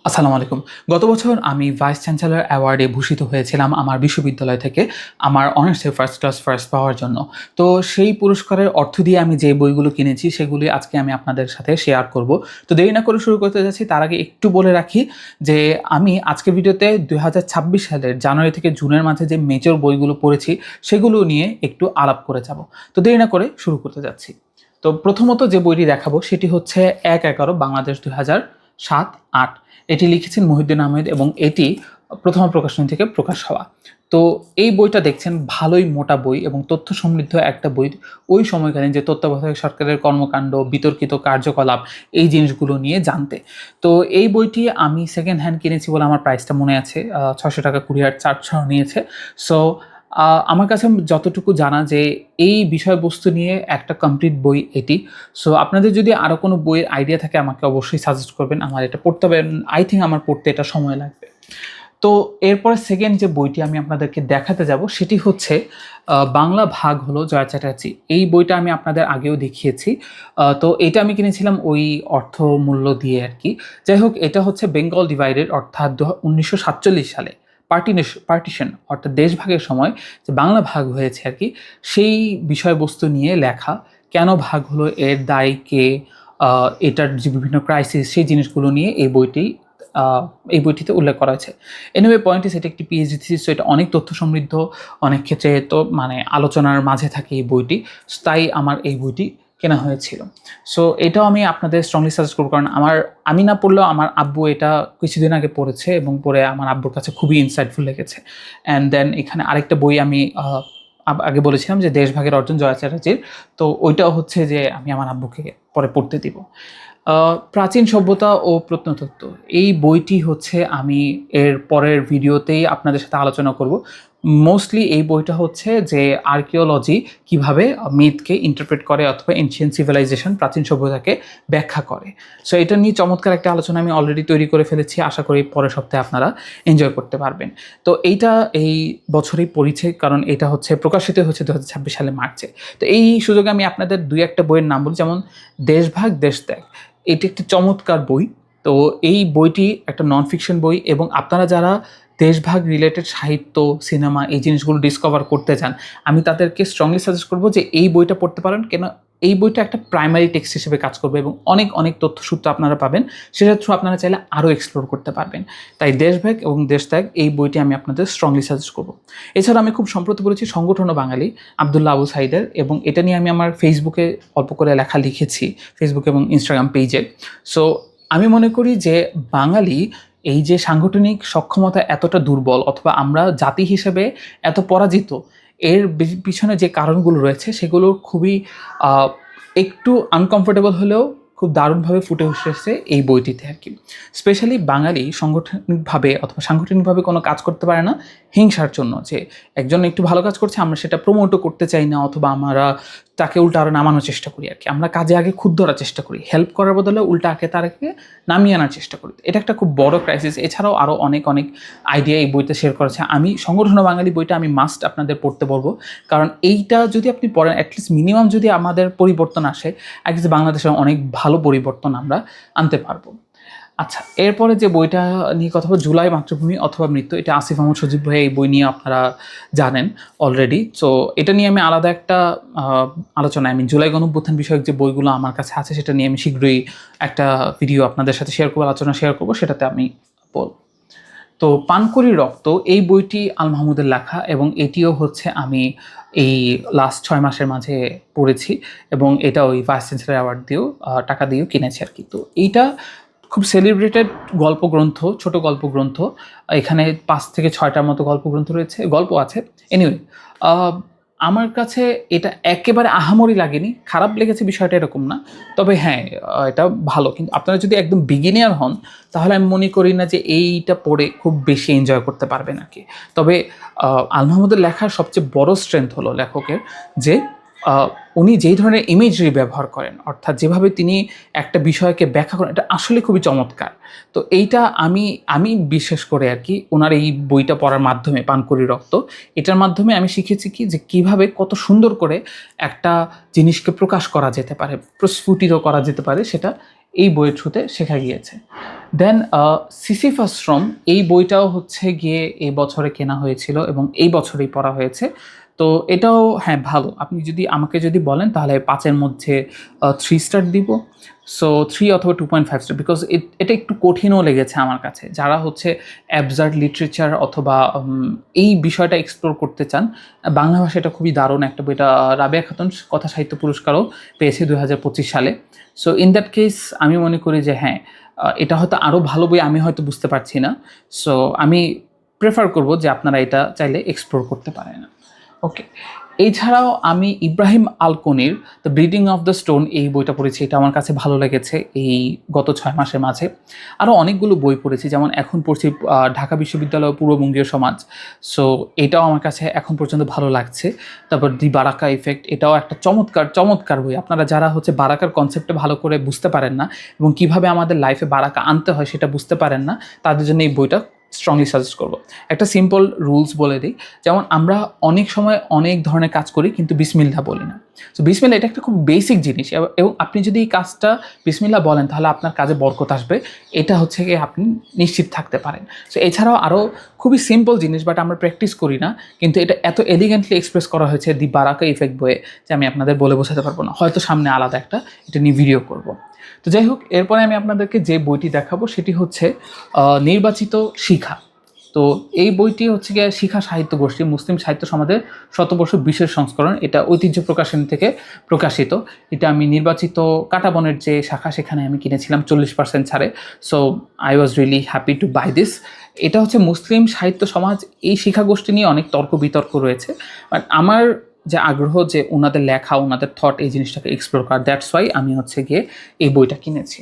আসসালামু আলাইকুম। গত বছর আমি ভাইস চ্যান্সেলর অ্যাওয়ার্ডে ভূষিত হয়েছিলাম আমার বিশ্ববিদ্যালয় থেকে আমার অনার্সে ফার্স্ট ক্লাস ফার্স্ট পাওয়ার জন্য। তো সেই পুরস্কারের অর্থ দিয়ে আমি যে বইগুলো কিনেছি সেগুলি আজকে আমি আপনাদের সাথে শেয়ার করব। তো দেরি না করে শুরু করতে যাচ্ছি তার আগে একটু বলে রাখি যে আমি আজকের ভিডিওতে ২০২৬ সালের জানুয়ারি থেকে জুনের মাঝে যে মেজর বইগুলো পড়েছি সেগুলো নিয়ে একটু আলাপ করে যাব। তো দেরি না করে শুরু করতে যাচ্ছি। তো প্রথমত যে বইটি দেখাবো সেটি হচ্ছে ১/১১ বাংলাদেশ ২০০৭-৮। এটি লিখেছেন মহিউদ্দিন আহমেদ এবং এটি প্রথমা প্রকাশনী থেকে প্রকাশ হওয়া। তো এই বইটা দেখছেন ভালোই মোটা বই এবং তথ্য সমৃদ্ধ একটা বই। ওই সময়কালীন যে তত্ত্বাবধায়ক সরকারের কর্মকাণ্ড, বিতর্কিত কার্যকলাপ এই জিনিসগুলো নিয়ে জানতে। তো এই বইটি আমি সেকেন্ড হ্যান্ড কিনেছি বলে আমার প্রাইসটা মনে আছে। ৳৬০০ কুরিয়ার চার্জ সহ নিয়েছে। সো আমার কাছে যতটুকু জানা যে এই বিষয়বস্তু নিয়ে একটা কমপ্লিট বই এটি। সো আপনাদের যদি আরও কোনো বইয়ের আইডিয়া থাকে আমাকে অবশ্যই সাজেস্ট করবেন। আমার এটা পড়তে হবে, আই থিংক আমার পড়তে এটা সময় লাগবে। তো এরপরে সেকেন্ড যে বইটি আমি আপনাদেরকে দেখাতে যাব সেটি হচ্ছে বাংলা ভাগ হলো জয়া চ্যাটার্জি। এই বইটা আমি আপনাদের আগেও দেখিয়েছি। তো এটা আমি কিনেছিলাম ওই অর্থমূল্য দিয়ে আরকি। যাই হোক, এটা হচ্ছে বেঙ্গল ডিভাইডেড অর্থাৎ ১৯৪৭ সালে পার্টিশন অর্থাৎ দেশভাগের সময় যে বাংলা ভাগ হয়েছে আরকি, সেই বিষয়বস্তু নিয়ে লেখা। কেন ভাগ হলো, এর দায় কে, এটার যে বিভিন্ন ক্রাইসিস সেই জিনিসগুলো নিয়ে আ এই বইটিতে উল্লেখ করা হয়েছে। এনিওয়ে পয়েন্ট ইস, এটা একটি পিএইচডি থিসিস, সো এটা অনেক তথ্য সমৃদ্ধ, অনেক ক্ষেত্রে তো মানে আলোচনার মাঝে থাকে এই বইটি। তাই আমার এই বইটি কেনা হয়েছিল। সো এটাও আমি আপনাদের স্ট্রংলি সাজেস্ট করব, কারণ আমি না পড়লেও আমার আব্বু এটা কিছুদিন আগে পড়েছে এবং পড়ে আমার আব্বুর কাছে খুবই ইনসাইটফুল লেগেছে। অ্যান্ড দেন এখানে আরেকটা বই আমি আগে বলেছিলাম যে দেশভাগের অর্জন জয়া চ্যাটার্জির। তো ওইটাও হচ্ছে যে আমি আমার আব্বুকে পরে পড়তে দিব। প্রাচীন সভ্যতা ও প্রত্নতত্ত্ব এই বইটি হচ্ছে আমি এর পরের ভিডিওতেই আপনাদের সাথে আলোচনা করব। মোস্টলি এই বইটা হচ্ছে যে আর্কিওলজি কীভাবে মিথকে ইন্টারপ্রেট করে অথবা এনশিয়েন্ট সিভিলাইজেশন প্রাচীন সভ্যতাকে ব্যাখ্যা করে। সো এটা নিয়ে চমৎকার একটা আলোচনা আমি অলরেডি তৈরি করে ফেলেছি। আশা করি পরের সপ্তাহে আপনারা এনজয় করতে পারবেন। তো এইটা এই বছরেই পড়েছে, কারণ এটা হচ্ছে প্রকাশিত হচ্ছে ২০২৬ সালে মার্চে। তো এই সুযোগে আমি আপনাদের ২-১টা বইয়ের নাম বলি, যেমন দেশভাগ দেশত্যাগ। এটি একটি চমৎকার বই। তো এই বইটি একটা নন ফিকশন বই এবং আপনারা যারা দেশভাগ রিলেটেড সাহিত্য, সিনেমা এই জিনিসগুলো ডিসকভার করতে চান, আমি তাদেরকে স্ট্রংলি সাজেস্ট করব যে এই বইটা পড়তে পারেন। কেন, এই বইটা একটা প্রাইমারি টেক্সট হিসেবে কাজ করবে এবং অনেক তথ্যসূত্র আপনারা পাবেন। সেটার থ্রু আপনারা চাইলে আরও এক্সপ্লোর করতে পারবেন। তাই দেশভাগ এবং দেশত্যাগ এই বইটি আমি আপনাদের স্ট্রংলি সাজেস্ট করব। এছাড়া আমি খুব সম্প্রতি পড়েছি সংগঠন ও বাঙালি, আব্দুল্লাহ আবু সাঈদের, এবং এটা নিয়ে আমি আমার ফেসবুকে অল্প করে লেখা লিখেছি, ফেসবুক এবং ইনস্টাগ্রাম পেজে। সো আমি মনে করি যে বাঙালি এই যে সাংগঠনিক সক্ষমতা এতটা দুর্বল অথবা আমরা জাতি হিসেবে এত পরাজিত, এর পিছনে যে কারণগুলো রয়েছে সেগুলো খুবই একটু আনকমফোর্টেবল হলেও খুব দারুণভাবে ফুটে এসেছে এই বইটিতে আর কি। স্পেশালি বাঙালি সাংগঠনিকভাবে কোনো কাজ করতে পারে না হিংসার জন্য, যে একজন একটু ভালো কাজ করছে আমরা সেটা প্রমোটও করতে চাই না, অথবা আমরা তাকে উল্টা আরও নামানোর চেষ্টা করি আর কি। আমরা কাজে আগে খুদ ধরার চেষ্টা করি, হেল্প করার বদলে উল্টা তাকে নামিয়ে আনার চেষ্টা করি। এটা একটা খুব বড় ক্রাইসিস। এছাড়াও আরও অনেক আইডিয়া এই বইতে শেয়ার করেছে। আমি সংগঠন ও বাঙালি বইটা আমি মাস্ট আপনাদের পড়তে বলবো, কারণ এইটা যদি আপনি পড়েন, অ্যাটলিস্ট মিনিমাম যদি আমাদের পরিবর্তন আসে, অ্যাটলিস্ট বাংলাদেশের অনেক ভালো পরিবর্তন আমরা আনতে পারবো। আচ্ছা, এরপরে যে বইটা নিয়ে কথা বলবো, জুলাই মাতৃভূমি অথবা মৃত্যু। এটা আসিফ আহমদ সজীব ভাই এই বই নিয়ে আপনারা জানেন অলরেডি। সো এটা নিয়ে আমি আলাদা একটা আলোচনা, জুলাই গণঅভ্যুত্থান বিষয়ক যে বইগুলো আমার কাছে আছে সেটা নিয়ে আমি শীঘ্রই একটা ভিডিও আপনাদের সাথে শেয়ার করবো, আলোচনা শেয়ার করবো, সেটাতে আমি বলব। তো পানকড়ি রক্ত এই বইটি আল মাহমুদের লেখা এবং এটিও হচ্ছে আমি এই লাস্ট ৬ মাসের মাঝে পড়েছি এবং এটা ওই ভাইস চ্যান্সেলর অ্যাওয়ার্ড দিয়েও টাকা দিয়েও কিনেছি আর কি। তো এইটা খুব সেলিব্রেটেড গল্পগ্রন্থ, ছোট গল্পগ্রন্থ। এখানে ৫ থেকে ৬টার মতো গল্প আছে। এনিওয়ে, আমার কাছে এটা একেবারে আহামরি লাগেনি, খারাপ লেগেছে বিষয়টা এরকম না। তবে হ্যাঁ, এটা ভালো। কিন্তু আপনারা যদি একদম বিগিনিয়ার হন তাহলে আমি মনে করি না যে এইটা পড়ে খুব বেশি এনজয় করতে পারবেন আর কি। তবে আল মাহমুদের লেখার সবচেয়ে বড় স্ট্রেংথ হলো লেখকের যে উনি যেই ধরনের ইমেজরি ব্যবহার করেন, অর্থাৎ যেভাবে তিনি একটা বিষয়কে ব্যাখ্যা করেন, এটা আসলে খুবই চমৎকার। তো এইটা আমি বিশেষ করে আর কি ওনার এই বইটা পড়ার মাধ্যমে, পানকড়ি রক্ত, এটার মাধ্যমে আমি শিখেছি কি যে কীভাবে কত সুন্দর করে একটা জিনিসকে প্রকাশ করা যেতে পারে, প্রস্ফুটিত করা যেতে পারে, সেটা এই বইয়ের থ্রুতে শেখা গিয়েছে। দেন সিসিফাস এই বইটাও হচ্ছে গিয়ে এই বছরে কেনা হয়েছিল এবং এই বছরেই পড়া হয়েছে। তো এটাও হ্যাঁ ভালো। আপনি যদি আমাকে যদি বলেন তাহলে 5-এর মধ্যে 3 স্টার দিব। সো 3 অথবা 2.5 স্টার, বিকজ এটা একটু কঠিনও লেগেছে আমার কাছে। যারা হচ্ছে অ্যাবসার্ড লিটারেচার অথবা এই বিষয়টা এক্সপ্লোর করতে চান, বাংলা ভাষা এটা খুবই দারুণ একটা বই। এটা রাবেয়া খাতুন কথা সাহিত্য পুরস্কারও পেয়েছে 2025 সালে। সো ইন দ্যাট কেস আমি মনে করি যে হ্যাঁ, এটা হয়তো আরও ভালো বই, আমি হয়তো বুঝতে পারছি না। সো আমি প্রেফার করব যে আপনারা এটা চাইলে এক্সপ্লোর করতে পারেন। ওকে, এছাড়াও আমি ইব্রাহিম আল-কোনির the bleeding of the stone এই বইটা পড়েছি। এটা আমার কাছে ভালো লেগেছে এই গত 6 মাসের মাঝে। আরও অনেকগুলো বই পড়েছি, যেমন এখন পড়ছি ঢাকা বিশ্ববিদ্যালয় পূর্ববঙ্গীয় সমাজ। সো এটাও আমার কাছে এখন পর্যন্ত ভালো লাগছে। তারপর দি বারাকা ইফেক্ট, এটাও একটা চমৎকার চমৎকার বই। আপনারা যারা হচ্ছে বারাকার কনসেপ্টটা ভালো করে বুঝতে পারেন না এবং কীভাবে আমাদের লাইফে বারাকা আনতে হয় সেটা বুঝতে পারেন না, তাদের জন্য এই বইটা স্ট্রংলি সাজেস্ট করব। একটা সিম্পল রুলস বলে দিই, যেমন আমরা অনেক সময় অনেক ধরনের কাজ করি কিন্তু বিসমিল্লাহ বলি না। সো বিসমিল্লাহ এটা একটা খুব বেসিক জিনিস, এবং আপনি যদি এই কাজটা বিসমিল্লাহ বলেন তাহলে আপনার কাজে বরকত আসবে, এটা হচ্ছে কি আপনি নিশ্চিত থাকতে পারেন। সো এছাড়াও আরও খুবই সিম্পল জিনিস, বাট আমরা প্র্যাকটিস করি না, কিন্তু এটা এত এলিগেন্টলি এক্সপ্রেস করা হয়েছে দি বারাকা ইফেক্ট বইয়ে যে আমি আপনাদের বলে বোঝাতে পারবো না। হয়তো সামনে আলাদা একটা এটা নিয়ে ভিডিও করব। তো যাই হোক, এরপরে আমি আপনাদেরকে যে বইটি দেখাবো সেটি হচ্ছে নির্বাচিত শিখা। তো এই বইটি হচ্ছে গিয়ে শিখা সাহিত্য গোষ্ঠী মুসলিম সাহিত্য সমাজের শতবর্ষ বিশেষ সংস্করণ। এটা ঐতিহ্য প্রকাশনী থেকে প্রকাশিত। এটা আমি নির্বাচিত কাঁটাবনের যে শাখা সেখানে আমি কিনেছিলাম 40% ছাড়ে। So I was really happy to buy this. এটা হচ্ছে মুসলিম সাহিত্য সমাজ, এই শিখা গোষ্ঠী নিয়ে অনেক তর্ক বিতর্ক রয়েছে, বাট আমার যে আগ্রহ যে ওনাদের লেখা, ওনাদের থট এই জিনিসটাকে এক্সপ্লোর করা, দ্যাটস ওয়াই আমি হচ্ছে গিয়ে এই বইটা কিনেছি।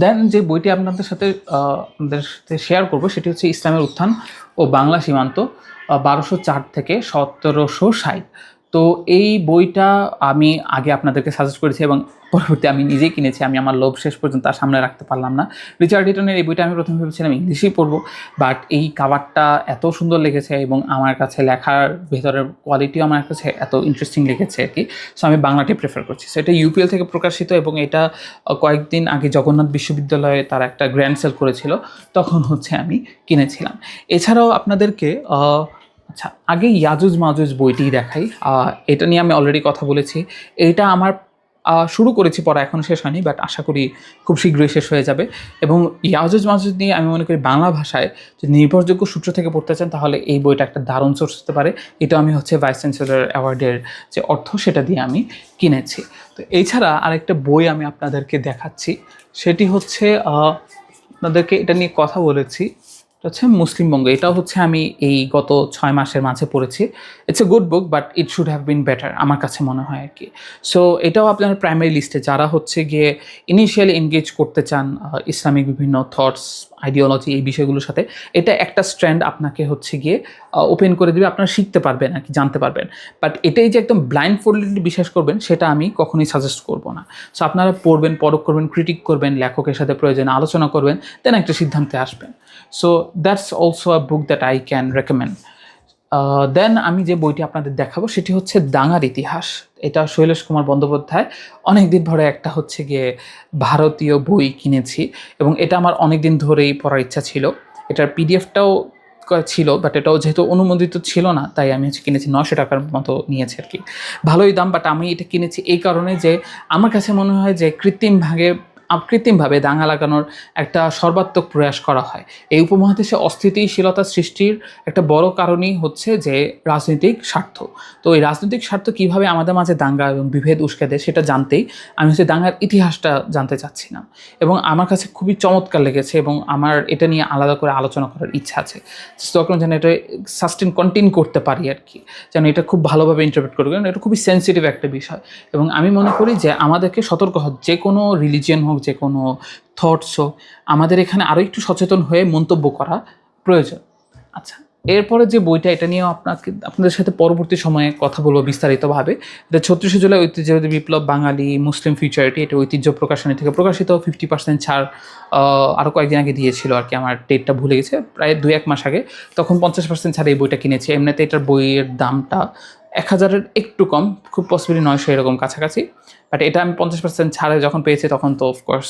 দেন যে বইটি আপনাদের সাথে শেয়ার করব সেটি হচ্ছে ইসলামের উত্থান ও বাংলা সীমান্ত 1204 থেকে 1760। তো এই বইটা আমি আগে আপনাদেরকে সাজেস্ট করেছি এবং পরবর্তী আমি নিজেই কিনেছি। আমি আমার লোভ শেষ পর্যন্ত তার সামনে রাখতে পারলাম না। রিচার্ড হিটনের এই বইটা আমি প্রথমে ভেবেছিলাম ইংলিশেই পড়বো, বাট এই কাভারটা এত সুন্দর লেগেছে এবং আমার কাছে লেখার ভেতরের কোয়ালিটিও আমার কাছে এত ইন্টারেস্টিং লেগেছে আর কি। সো আমি বাংলাটাই প্রেফার করছি। সো এটা ইউপিএল থেকে প্রকাশিত এবং এটা কয়েকদিন আগে জগন্নাথ বিশ্ববিদ্যালয়ে তারা একটা গ্র্যান্ড সেল করেছিল, তখন হচ্ছে আমি কিনেছিলাম। এছাড়াও আপনাদেরকে আচ্ছা আগে ইয়াজুজ মাজুজ বইটি দেখাই। এটা নিয়ে আমি অলরেডি কথা বলেছি। এটা আমার শুরু করেছি পড়া, এখনও শেষ হয়নি, বাট আশা করি খুব শীঘ্রই শেষ হয়ে যাবে। এবং ইয়াজুজ মাজুজ নিয়ে আমি মনে করি বাংলা ভাষায় যে নির্ভরযোগ্য সূত্র থেকে পড়তে চান তাহলে এই বইটা একটা দারুণ সোর্স হতে পারে। এটা আমি হচ্ছে ভাইস চ্যান্সেলর অ্যাওয়ার্ডের যে অর্থ সেটা দিয়ে আমি কিনেছি। তো এছাড়া আরেকটা বই আমি আপনাদেরকে দেখাচ্ছি, সেটি হচ্ছে আপনাদেরকে এটা নিয়ে কথা বলেছি, এটা হচ্ছে মুসলিমবঙ্গ। এটাও হচ্ছে আমি এই গত 6 মাসের মাঝে পড়েছি। It's a good book, but it should have been better আমার কাছে মনে হয় আর কি। সো এটাও আপনার প্রাইমারি লিস্টে যারা হচ্ছে গিয়ে ইনিশিয়ালি এনগেজ করতে চান ইসলামিক বিভিন্ন থটস, আইডিওলজি এই বিষয়গুলোর সাথে, এটা একটা স্ট্র্যান্ড আপনাকে হচ্ছে গিয়ে ওপেন করে দেবে, আপনারা শিখতে পারবেন আর কি, জানতে পারবেন। বাট এটাই যে একদম ব্লাইন্ড ফোল্ডলি বিশ্বাস করবেন সেটা আমি কখনোই সাজেস্ট করব না। সো আপনারা পড়বেন, পরখ করবেন, ক্রিটিক করবেন, লেখকের সাথে প্রয়োজনে আলোচনা করবেন, দেন একটা সিদ্ধান্তে আসবেন। So that's also a book that I can recommend. Then আমি যে বইটি আপনাদের দেখাবো সেটি হচ্ছে দাঙ্গার ইতিহাস। এটা শৈলেশ কুমার বন্দ্যোপাধ্যায়। অনেক দিন ধরে একটা হচ্ছে গিয়ে ভারতীয় বই কিনেছি এবং এটা আমার অনেক দিন ধরেই পড়ার ইচ্ছা ছিল। এটার পিডিএফটাও ছিল, বাট এটাও যেহেতু অনুমোদিত ছিল না তাই আমি হচ্ছে কিনেছি। 900 টাকার মতো নিয়েছে আর কি, ভালোই দাম। বাট আমি এটা কিনেছি এই কারণে যে আমার কাছে মনে হয় যে কৃত্রিমভাবে দাঙ্গা লাগানোর একটা সর্বাত্মক প্রয়াস করা হয়। এই উপমহাদেশে অস্থিতিশীলতা সৃষ্টির একটা বড় কারণই হচ্ছে যে রাজনৈতিক স্বার্থ। তো এই রাজনৈতিক স্বার্থ কীভাবে আমাদের মাঝে দাঙ্গা এবং বিভেদ উস্কে দেয় সেটা জানতেই আমি হচ্ছে দাঙ্গার ইতিহাসটা জানতে চাচ্ছিলাম এবং আমার কাছে খুবই চমৎকার লেগেছে এবং আমার এটা নিয়ে আলাদা করে আলোচনা করার ইচ্ছা আছে। তখন যেন এটা কন্টিনিউ করতে পারি আর কি, যেন এটা খুব ভালোভাবে ইন্টারপ্রেট করবে, কারণ এটা খুবই সেন্সিটিভ একটা বিষয়। এবং আমি মনে করি যে আমাদেরকে সতর্ক হওয়া, যে কোনো রিলিজিয়ন হোক, যে কোনো থটস হোক, আমাদের এখানে আরও একটু সচেতন হয়ে মন্তব্য করা প্রয়োজন। আচ্ছা, এরপরে যে বইটা, এটা নিয়েও আপনাদের সাথে পরবর্তী সময়ে কথা বলবো বিস্তারিতভাবে। এটা 36শে জুলাই ঐতিহ্যবাদী বিপ্লব বাঙালি মুসলিম ফিউচারিটি। এটা ঐতিহ্য প্রকাশনী থেকে প্রকাশিত। 50% ছাড় আরও কয়েকদিন আগে দিয়েছিল আর কি, আমার ডেটটা ভুলে গেছে, প্রায় 2-1 মাস আগে। তখন 50% ছাড়ে এই বইটা কিনেছি। এমনিতে এটার বইয়ের দামটা 1000-এর একটু কম, খুব পসিবলি 900 এরকম কাছাকাছি। বাট এটা আমি 50% ছাড়ে যখন পেয়েছি তখন তো অফকোর্স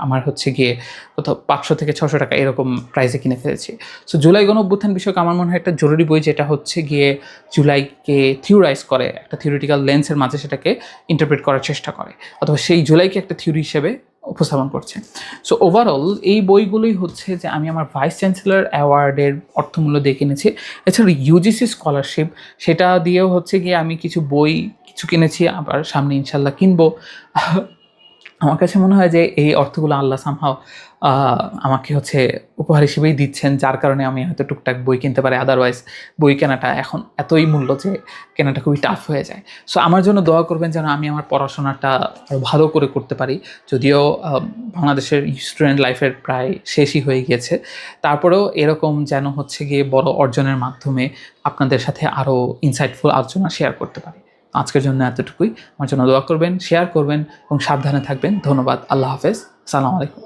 আমার হচ্ছে গিয়ে কোথাও 500 থেকে 600 টাকা এরকম প্রাইসে কিনে ফেলেছি। সো জুলাই গণঅভ্যুত্থান বিষয়ক আমার মনে হয় একটা জরুরি বই, যেটা হচ্ছে গিয়ে জুলাইকে থিওরাইজ করে, একটা থিওরিটিক্যাল লেন্সের মাঝে সেটাকে ইন্টারপ্রেট করার চেষ্টা করে, অথবা সেই জুলাইকে একটা থিওরি হিসেবে উপস্থাপন করছে। সো ওভারঅল এই বইগুলোই হচ্ছে যে আমি আমার ভাইস চ্যান্সেলর অ্যাওয়ার্ডের অর্থমূল্য দিয়ে কিনেছি। এছাড়া ইউজিসি স্কলারশিপ, সেটা দিয়েও হচ্ছে গিয়ে আমি কিছু বই কিনেছি, আবার সামনে ইনশাল্লাহ কিনবো। আমার কাছে মনে হয় যে এই অর্থগুলো আল্লাহ সামহাও আমাকে হচ্ছে উপহার হিসেবেই দিচ্ছেন, যার কারণে আমি হয়তো টুকটাক বই কিনতে পারি। আদারওয়াইজ বই কেনাটা এখন এতই মূল্য যে কেনাটা খুবই টাফ হয়ে যায়। সো আমার জন্য দোয়া করবেন যেন আমি আমার পড়াশোনাটা আরও ভালো করে করতে পারি। যদিও বাংলাদেশের স্টুডেন্ট লাইফের প্রায় শেষই হয়ে গিয়েছে, তারপরেও এরকম যেন হচ্ছে গিয়ে বড় অর্জনের মাধ্যমে আপনাদের সাথে আরও ইনসাইটফুল আলোচনা শেয়ার করতে পারি। আজকের জন্য এতটুকুই। আমার জন্য দোয়া করবেন, শেয়ার করবেন এবং সাবধানে থাকবেন। ধন্যবাদ। আল্লাহ হাফেজ। আসসালামু আলাইকুম।